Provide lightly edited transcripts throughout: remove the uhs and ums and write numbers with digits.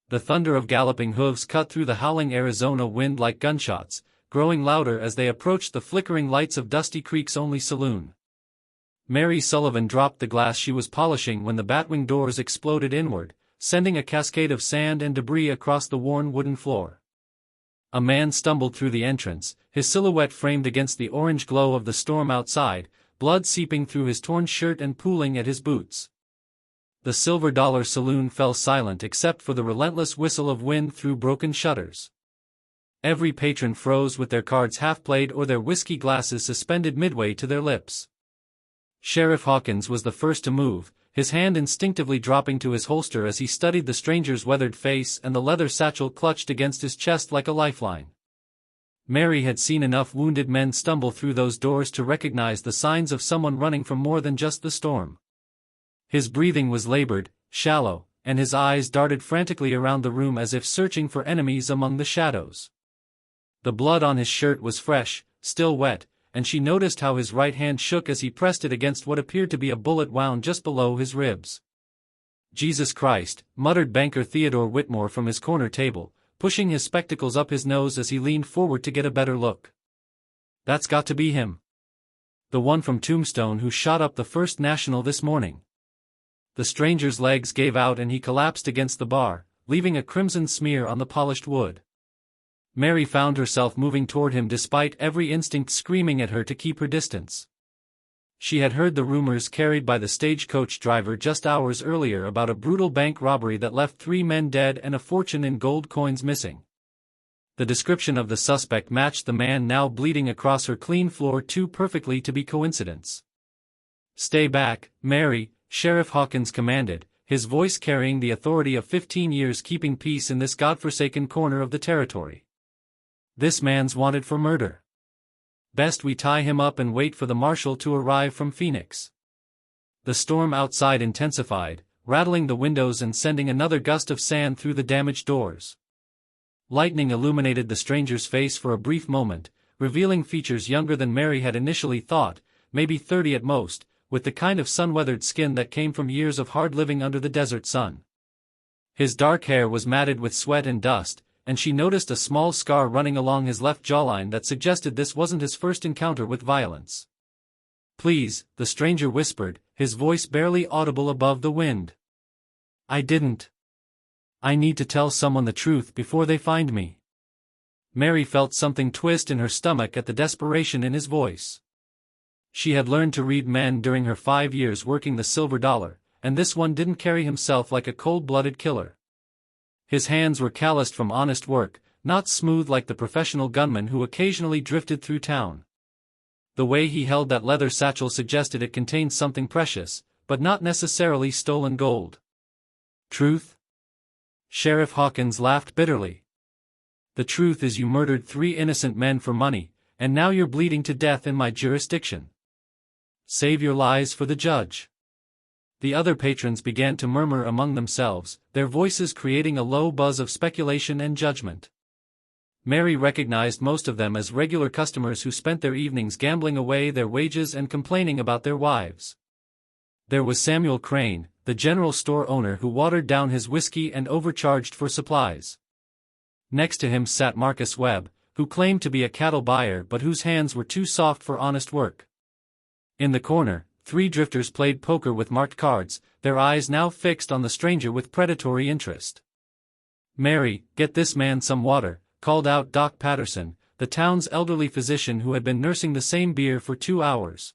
The thunder of galloping hooves cut through the howling Arizona wind like gunshots, growing louder as they approached the flickering lights of Dusty Creek's only saloon. Mary Sullivan dropped the glass she was polishing when the batwing doors exploded inward, sending a cascade of sand and debris across the worn wooden floor. A man stumbled through the entrance, his silhouette framed against the orange glow of the storm outside, blood seeping through his torn shirt and pooling at his boots. The Silver Dollar Saloon fell silent except for the relentless whistle of wind through broken shutters. Every patron froze with their cards half-played or their whiskey glasses suspended midway to their lips. Sheriff Hawkins was the first to move, his hand instinctively dropping to his holster as he studied the stranger's weathered face and the leather satchel clutched against his chest like a lifeline. Mary had seen enough wounded men stumble through those doors to recognize the signs of someone running from more than just the storm. His breathing was labored, shallow, and his eyes darted frantically around the room as if searching for enemies among the shadows. The blood on his shirt was fresh, still wet, and she noticed how his right hand shook as he pressed it against what appeared to be a bullet wound just below his ribs. "Jesus Christ," muttered banker Theodore Whitmore from his corner table, pushing his spectacles up his nose as he leaned forward to get a better look. "That's got to be him. The one from Tombstone who shot up the First National this morning." The stranger's legs gave out and he collapsed against the bar, leaving a crimson smear on the polished wood. Mary found herself moving toward him despite every instinct screaming at her to keep her distance. She had heard the rumors carried by the stagecoach driver just hours earlier about a brutal bank robbery that left 3 men dead and a fortune in gold coins missing. The description of the suspect matched the man now bleeding across her clean floor too perfectly to be coincidence. "Stay back, Mary," Sheriff Hawkins commanded, his voice carrying the authority of 15 years keeping peace in this godforsaken corner of the territory. "This man's wanted for murder. Best we tie him up and wait for the marshal to arrive from Phoenix." The storm outside intensified, rattling the windows and sending another gust of sand through the damaged doors. Lightning illuminated the stranger's face for a brief moment, revealing features younger than Mary had initially thought, maybe 30 at most, with the kind of sun-weathered skin that came from years of hard living under the desert sun. His dark hair was matted with sweat and dust, and she noticed a small scar running along his left jawline that suggested this wasn't his first encounter with violence. "Please," the stranger whispered, his voice barely audible above the wind. "I didn't. I need to tell someone the truth before they find me." Mary felt something twist in her stomach at the desperation in his voice. She had learned to read men during her 5 years working the Silver Dollar, and this one didn't carry himself like a cold-blooded killer. His hands were calloused from honest work, not smooth like the professional gunman who occasionally drifted through town. The way he held that leather satchel suggested it contained something precious, but not necessarily stolen gold. "Truth?" Sheriff Hawkins laughed bitterly. "The truth is you murdered 3 innocent men for money, and now you're bleeding to death in my jurisdiction. Save your lies for the judge." The other patrons began to murmur among themselves, their voices creating a low buzz of speculation and judgment. Mary recognized most of them as regular customers who spent their evenings gambling away their wages and complaining about their wives. There was Samuel Crane, the general store owner who watered down his whiskey and overcharged for supplies. Next to him sat Marcus Webb, who claimed to be a cattle buyer but whose hands were too soft for honest work. In the corner, 3 drifters played poker with marked cards, their eyes now fixed on the stranger with predatory interest. "Mary, get this man some water," called out Doc Patterson, the town's elderly physician who had been nursing the same beer for 2 hours.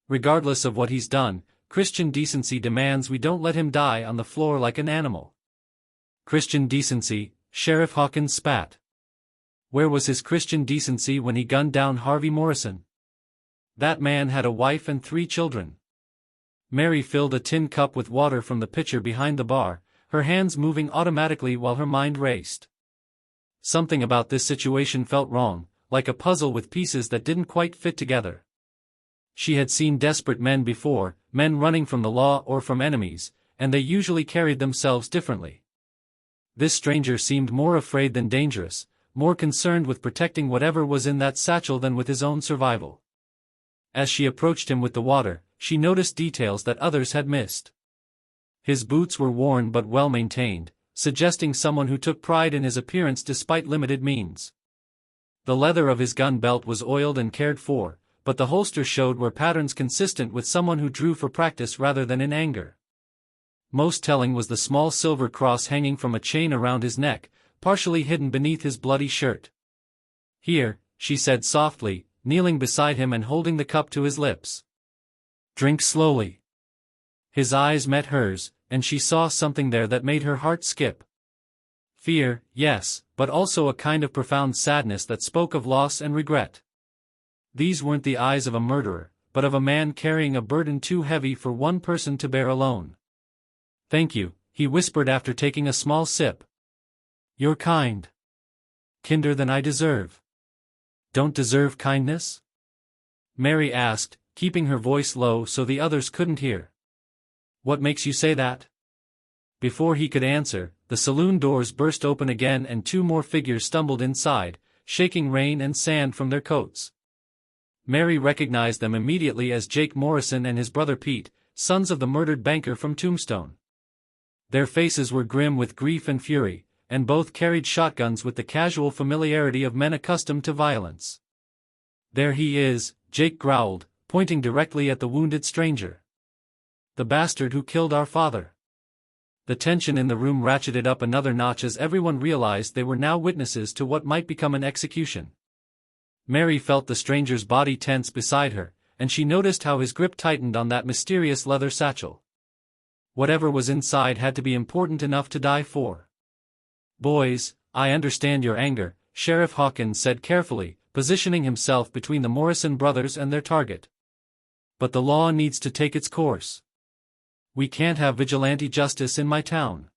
"Regardless of what he's done, Christian decency demands we don't let him die on the floor like an animal." "Christian decency," Sheriff Hawkins spat. Where was his Christian decency when he gunned down Harvey Morrison? That man had a wife and 3 children. Mary filled a tin cup with water from the pitcher behind the bar, her hands moving automatically while her mind raced. Something about this situation felt wrong, like a puzzle with pieces that didn't quite fit together. She had seen desperate men before, men running from the law or from enemies, and they usually carried themselves differently. This stranger seemed more afraid than dangerous, more concerned with protecting whatever was in that satchel than with his own survival. As she approached him with the water, she noticed details that others had missed. His boots were worn but well maintained, suggesting someone who took pride in his appearance despite limited means. The leather of his gun belt was oiled and cared for, but the holster showed were patterns consistent with someone who drew for practice rather than in anger. Most telling was the small silver cross hanging from a chain around his neck, partially hidden beneath his bloody shirt. "Here," she said softly, kneeling beside him and holding the cup to his lips. "Drink slowly." His eyes met hers, and she saw something there that made her heart skip. Fear, yes, but also a kind of profound sadness that spoke of loss and regret. These weren't the eyes of a murderer, but of a man carrying a burden too heavy for one person to bear alone. "Thank you," he whispered after taking a small sip. "You're kind. Kinder than I deserve." "Don't deserve kindness?" Mary asked, keeping her voice low so the others couldn't hear. "What makes you say that?" Before he could answer, the saloon doors burst open again and two more figures stumbled inside, shaking rain and sand from their coats. Mary recognized them immediately as Jake Morrison and his brother Pete, sons of the murdered banker from Tombstone. Their faces were grim with grief and fury, and both carried shotguns with the casual familiarity of men accustomed to violence. "There he is," Jake growled, pointing directly at the wounded stranger. "The bastard who killed our father." The tension in the room ratcheted up another notch as everyone realized they were now witnesses to what might become an execution. Mary felt the stranger's body tense beside her, and she noticed how his grip tightened on that mysterious leather satchel. Whatever was inside had to be important enough to die for. "Boys, I understand your anger," Sheriff Hawkins said carefully, positioning himself between the Morrison brothers and their target. "But the law needs to take its course. We can't have vigilante justice in my town."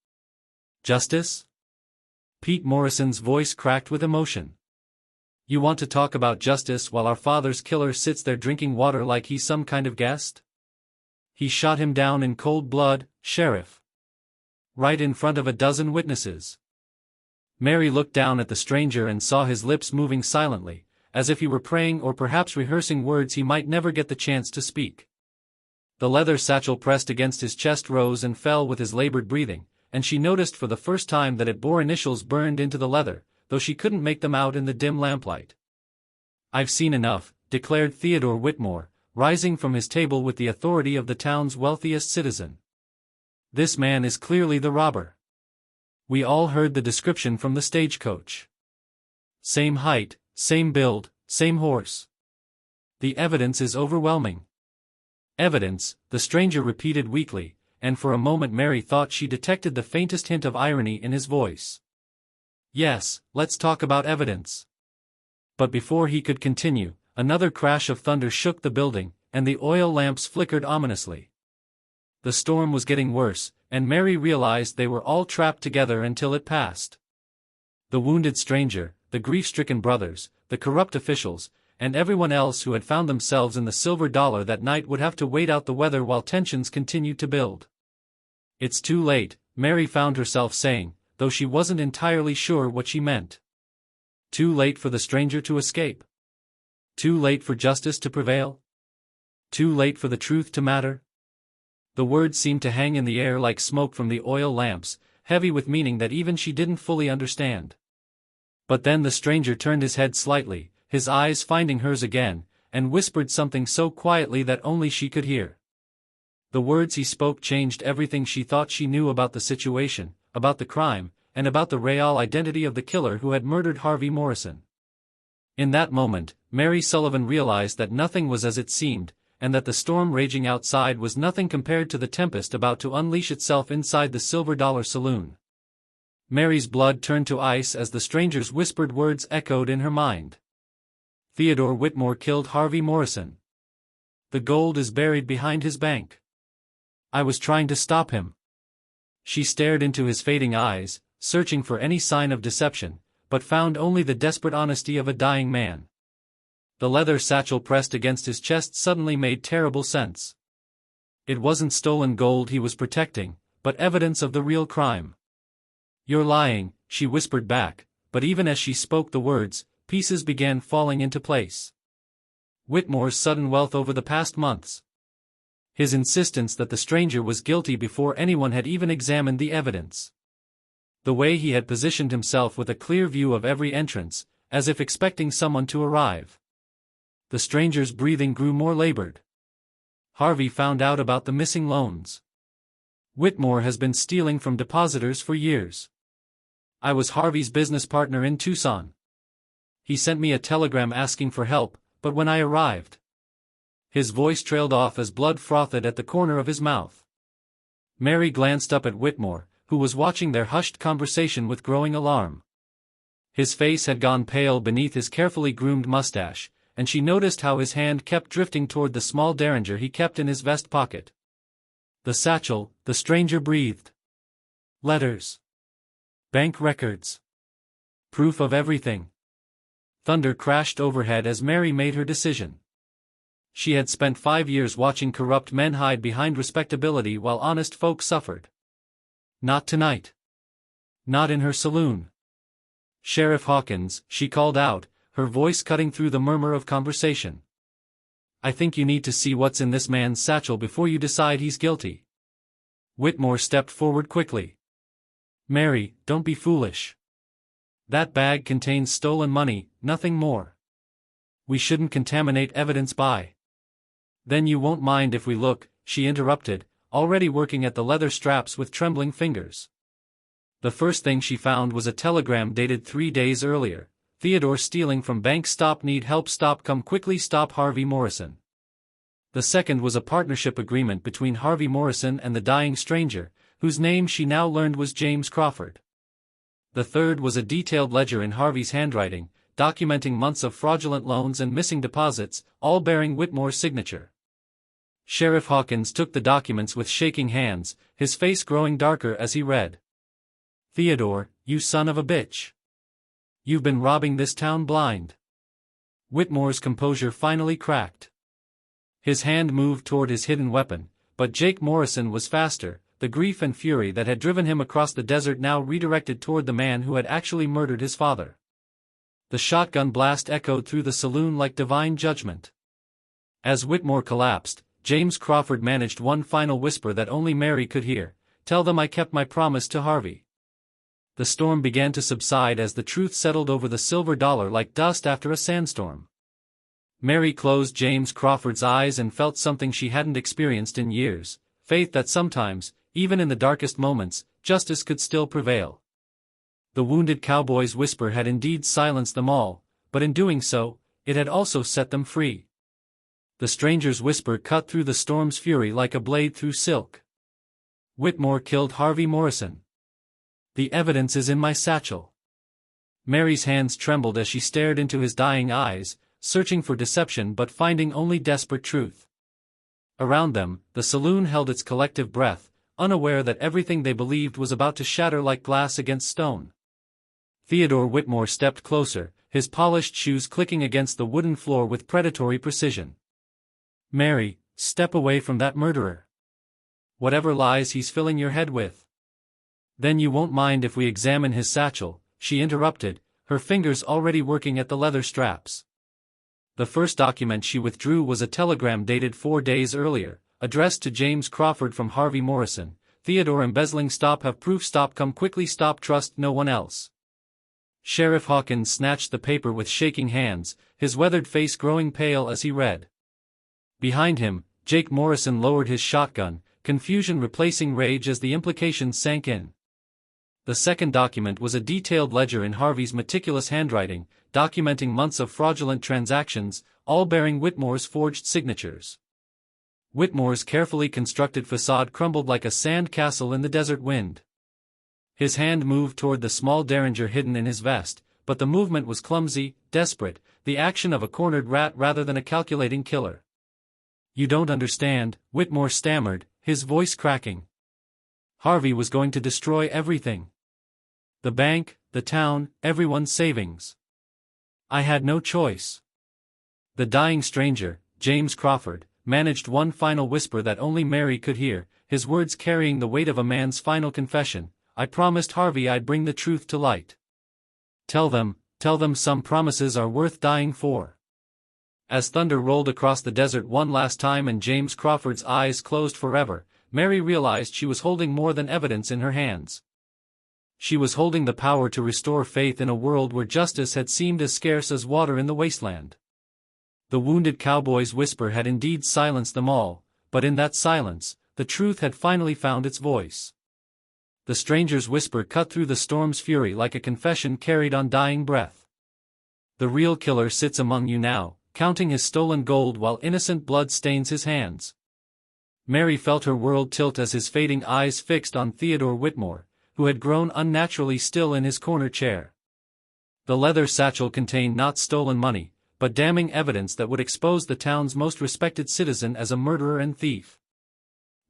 "Justice?" Pete Morrison's voice cracked with emotion. "You want to talk about justice while our father's killer sits there drinking water like he's some kind of guest? He shot him down in cold blood, Sheriff. Right in front of a dozen witnesses." Mary looked down at the stranger and saw his lips moving silently, as if he were praying or perhaps rehearsing words he might never get the chance to speak. The leather satchel pressed against his chest rose and fell with his labored breathing, and she noticed for the first time that it bore initials burned into the leather, though she couldn't make them out in the dim lamplight. "I've seen enough," declared Theodore Whitmore, rising from his table with the authority of the town's wealthiest citizen. "This man is clearly the robber. We all heard the description from the stagecoach. Same height, same build, same horse. The evidence is overwhelming." "Evidence," the stranger repeated weakly, and for a moment Mary thought she detected the faintest hint of irony in his voice. "Yes, let's talk about evidence." But before he could continue, another crash of thunder shook the building, and the oil lamps flickered ominously. The storm was getting worse, and Mary realized they were all trapped together until it passed. The wounded stranger, the grief-stricken brothers, the corrupt officials, and everyone else who had found themselves in the Silver Dollar that night would have to wait out the weather while tensions continued to build. "It's too late," Mary found herself saying, though she wasn't entirely sure what she meant. Too late for the stranger to escape? Too late for justice to prevail? Too late for the truth to matter? The words seemed to hang in the air like smoke from the oil lamps, heavy with meaning that even she didn't fully understand. But then the stranger turned his head slightly, his eyes finding hers again, and whispered something so quietly that only she could hear. The words he spoke changed everything she thought she knew about the situation, about the crime, and about the real identity of the killer who had murdered Harvey Morrison. In that moment, Mary Sullivan realized that nothing was as it seemed, and that the storm raging outside was nothing compared to the tempest about to unleash itself inside the Silver Dollar Saloon. Mary's blood turned to ice as the stranger's whispered words echoed in her mind. "Theodore Whitmore killed Harvey Morrison. The gold is buried behind his bank. I was trying to stop him." She stared into his fading eyes, searching for any sign of deception, but found only the desperate honesty of a dying man. The leather satchel pressed against his chest suddenly made terrible sense. It wasn't stolen gold he was protecting, but evidence of the real crime. "You're lying," she whispered back, but even as she spoke the words, pieces began falling into place. Whitmore's sudden wealth over the past months. His insistence that the stranger was guilty before anyone had even examined the evidence. The way he had positioned himself with a clear view of every entrance, as if expecting someone to arrive. The stranger's breathing grew more labored. Harvey found out about the missing loans. Whitmore has been stealing from depositors for years. I was Harvey's business partner in Tucson. He sent me a telegram asking for help, but when I arrived... His voice trailed off as blood frothed at the corner of his mouth. Mary glanced up at Whitmore, who was watching their hushed conversation with growing alarm. His face had gone pale beneath his carefully groomed mustache, and she noticed how his hand kept drifting toward the small derringer he kept in his vest pocket. The satchel, the stranger breathed. Letters. Bank records. Proof of everything. Thunder crashed overhead as Mary made her decision. She had spent 5 years watching corrupt men hide behind respectability while honest folk suffered. Not tonight. Not in her saloon. Sheriff Hawkins, she called out, her voice cutting through the murmur of conversation. I think you need to see what's in this man's satchel before you decide he's guilty. Whitmore stepped forward quickly. Mary, don't be foolish. That bag contains stolen money, nothing more. We shouldn't contaminate evidence by... Then you won't mind if we look, she interrupted, already working at the leather straps with trembling fingers. The first thing she found was a telegram dated 3 days earlier. Theodore stealing from bank, stop, need help, stop, come quickly, stop, Harvey Morrison. The second was a partnership agreement between Harvey Morrison and the dying stranger, whose name she now learned was James Crawford. The third was a detailed ledger in Harvey's handwriting, documenting months of fraudulent loans and missing deposits, all bearing Whitmore's signature. Sheriff Hawkins took the documents with shaking hands, his face growing darker as he read. Theodore, you son of a bitch. You've been robbing this town blind. Whitmore's composure finally cracked. His hand moved toward his hidden weapon, but Jake Morrison was faster, the grief and fury that had driven him across the desert now redirected toward the man who had actually murdered his father. The shotgun blast echoed through the saloon like divine judgment. As Whitmore collapsed, James Crawford managed one final whisper that only Mary could hear, tell them I kept my promise to Harvey. The storm began to subside as the truth settled over the silver dollar like dust after a sandstorm. Mary closed James Crawford's eyes and felt something she hadn't experienced in years, faith that sometimes, even in the darkest moments, justice could still prevail. The wounded cowboy's whisper had indeed silenced them all, but in doing so, it had also set them free. The stranger's whisper cut through the storm's fury like a blade through silk. Whitmore killed Harvey Morrison. The evidence is in my satchel. Mary's hands trembled as she stared into his dying eyes, searching for deception but finding only desperate truth. Around them, the saloon held its collective breath, unaware that everything they believed was about to shatter like glass against stone. Theodore Whitmore stepped closer, his polished shoes clicking against the wooden floor with predatory precision. Mary, step away from that murderer. Whatever lies he's filling your head with. Then you won't mind if we examine his satchel, she interrupted, her fingers already working at the leather straps. The first document she withdrew was a telegram dated 4 days earlier, addressed to James Crawford from Harvey Morrison. Theodore embezzling, stop, have proof, stop, come quickly, stop, trust no one else. Sheriff Hawkins snatched the paper with shaking hands, his weathered face growing pale as he read. Behind him, Jake Morrison lowered his shotgun, confusion replacing rage as the implications sank in. The second document was a detailed ledger in Harvey's meticulous handwriting, documenting months of fraudulent transactions, all bearing Whitmore's forged signatures. Whitmore's carefully constructed facade crumbled like a sand castle in the desert wind. His hand moved toward the small derringer hidden in his vest, but the movement was clumsy, desperate, the action of a cornered rat rather than a calculating killer. You don't understand, Whitmore stammered, his voice cracking. Harvey was going to destroy everything. The bank, the town, everyone's savings. I had no choice. The dying stranger, James Crawford, managed one final whisper that only Mary could hear, his words carrying the weight of a man's final confession. I promised Harvey I'd bring the truth to light. Tell them some promises are worth dying for. As thunder rolled across the desert one last time and James Crawford's eyes closed forever, Mary realized she was holding more than evidence in her hands. She was holding the power to restore faith in a world where justice had seemed as scarce as water in the wasteland. The wounded cowboy's whisper had indeed silenced them all, but in that silence, the truth had finally found its voice. The stranger's whisper cut through the storm's fury like a confession carried on dying breath. The real killer sits among you now, counting his stolen gold while innocent blood stains his hands. Mary felt her world tilt as his fading eyes fixed on Theodore Whitmore, who had grown unnaturally still in his corner chair. The leather satchel contained not stolen money, but damning evidence that would expose the town's most respected citizen as a murderer and thief.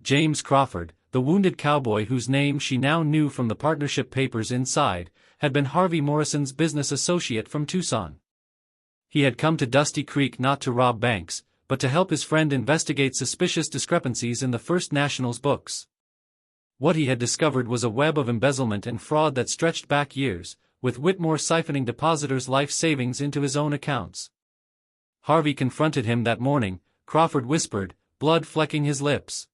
James Crawford, the wounded cowboy whose name she now knew from the partnership papers inside, had been Harvey Morrison's business associate from Tucson. He had come to Dusty Creek not to rob banks, but to help his friend investigate suspicious discrepancies in the First National's books. What he had discovered was a web of embezzlement and fraud that stretched back years, with Whitmore siphoning depositors' life savings into his own accounts. Harvey confronted him that morning, Crawford whispered, blood flecking his lips.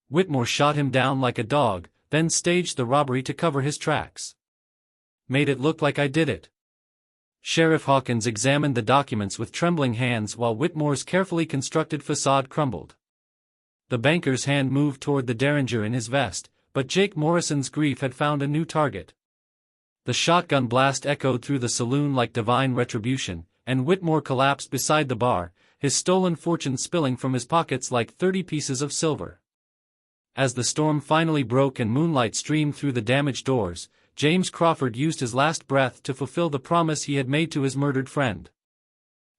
Whitmore shot him down like a dog, then staged the robbery to cover his tracks. Made it look like I did it. Sheriff Hawkins examined the documents with trembling hands while Whitmore's carefully constructed facade crumbled. The banker's hand moved toward the derringer in his vest, but Jake Morrison's grief had found a new target. The shotgun blast echoed through the saloon like divine retribution, and Whitmore collapsed beside the bar, his stolen fortune spilling from his pockets like 30 pieces of silver. As the storm finally broke and moonlight streamed through the damaged doors, James Crawford used his last breath to fulfill the promise he had made to his murdered friend.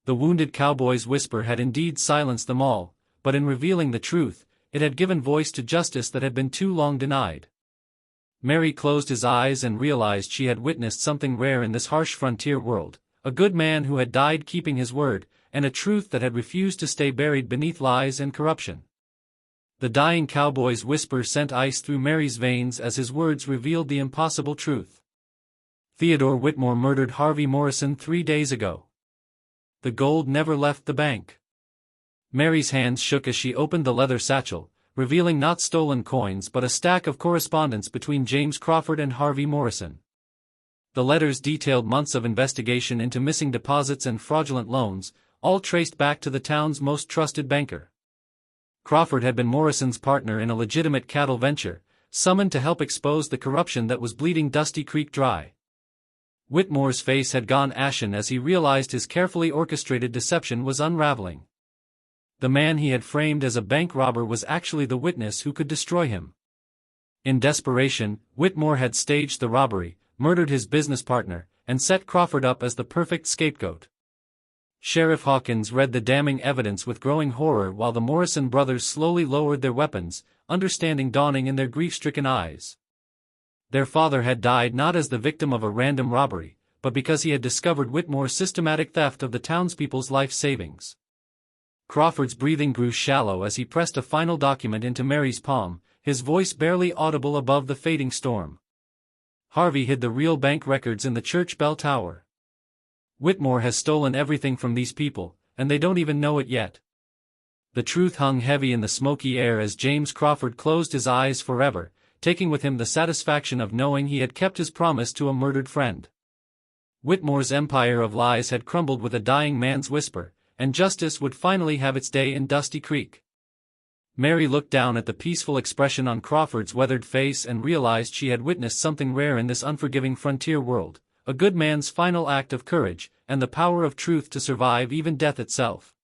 The wounded cowboy's whisper had indeed silenced them all, but in revealing the truth, it had given voice to justice that had been too long denied. Mary closed his eyes and realized she had witnessed something rare in this harsh frontier world, a good man who had died keeping his word, and a truth that had refused to stay buried beneath lies and corruption. The dying cowboy's whisper sent ice through Mary's veins as his words revealed the impossible truth. Theodore Whitmore murdered Harvey Morrison 3 days ago. The gold never left the bank. Mary's hands shook as she opened the leather satchel, revealing not stolen coins but a stack of correspondence between James Crawford and Harvey Morrison. The letters detailed months of investigation into missing deposits and fraudulent loans, all traced back to the town's most trusted banker. Crawford had been Morrison's partner in a legitimate cattle venture, summoned to help expose the corruption that was bleeding Dusty Creek dry. Whitmore's face had gone ashen as he realized his carefully orchestrated deception was unraveling. The man he had framed as a bank robber was actually the witness who could destroy him. In desperation, Whitmore had staged the robbery, murdered his business partner, and set Crawford up as the perfect scapegoat. Sheriff Hawkins read the damning evidence with growing horror while the Morrison brothers slowly lowered their weapons, understanding dawning in their grief-stricken eyes. Their father had died not as the victim of a random robbery, but because he had discovered Whitmore's systematic theft of the townspeople's life savings. Crawford's breathing grew shallow as he pressed a final document into Mary's palm, his voice barely audible above the fading storm. Harvey hid the real bank records in the church bell tower. Whitmore has stolen everything from these people, and they don't even know it yet. The truth hung heavy in the smoky air as James Crawford closed his eyes forever, taking with him the satisfaction of knowing he had kept his promise to a murdered friend. Whitmore's empire of lies had crumbled with a dying man's whisper, and justice would finally have its day in Dusty Creek. Mary looked down at the peaceful expression on Crawford's weathered face and realized she had witnessed something rare in this unforgiving frontier world, a good man's final act of courage, and the power of truth to survive even death itself.